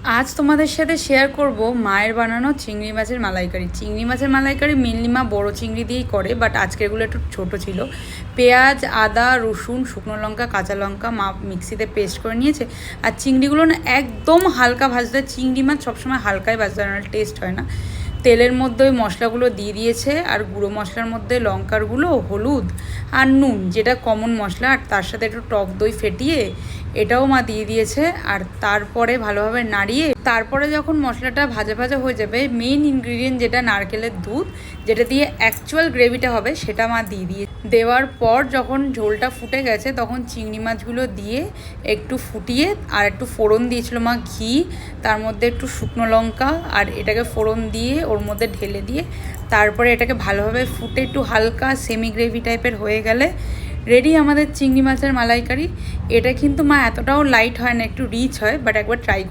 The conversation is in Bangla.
আজ তোমাদের সাথে শেয়ার করব মায়ের বানানো চিংড়ি মাছের মালাইকারি। চিংড়ি মাছের মালাইকারি মেনলি মা বড় চিংড়ি দিয়েই করে, বাট আজকেরগুলো একটু ছোট ছিল। পেঁয়াজ, আদা, রসুন, শুকনো লঙ্কা, কাঁচা লঙ্কা মা মিক্সিতে পেস্ট করে নিয়েছে। আর চিংড়িগুলো না একদম হালকা ভাজতে, চিংড়ি মাছ সবসময় হালকাই ভাজতে হয়, না টেস্ট হয় না। তেলের মধ্যে ওই মশলাগুলো দিয়ে দিয়েছে, আর গুঁড়ো মশলার মধ্যে লঙ্কার গুঁড়ো, হলুদ আর নুন, যেটা কমন মশলা, আর তার সাথে একটু টক দই ফেটিয়ে এটাও মা দিয়ে দিয়েছে। আর তারপরে ভালোভাবে নাড়িয়ে তারপরে যখন মশলাটা ভাজা ভাজা হয়ে যাবে, মেন ইনগ্রিডিয়েন্ট যেটা নারকেলের দুধ, যেটা দিয়ে অ্যাকচুয়াল গ্রেভিটা হবে, সেটা মা দিয়ে দেওয়ার পর যখন ঝোলটা ফুটে গেছে, তখন চিংড়ি মাছগুলো দিয়ে একটু ফুটিয়ে আর একটু ফোড়ন দিয়েছিল মা, ঘি, তার মধ্যে একটু শুকনো লঙ্কা, আর এটাকে ফোড়ন দিয়ে ওর মধ্যে ঢেলে দিয়ে তারপরে এটাকে ভালোভাবে ফুটে একটু হালকা সেমি গ্রেভি টাইপের হয়ে গেলে রেডি আমাদের চিংড়ি মাছের মালাইকারি। এটা কিন্তু মা এতটাও লাইট হয় না, একটু রিচ হয়, বাট একবার ট্রাই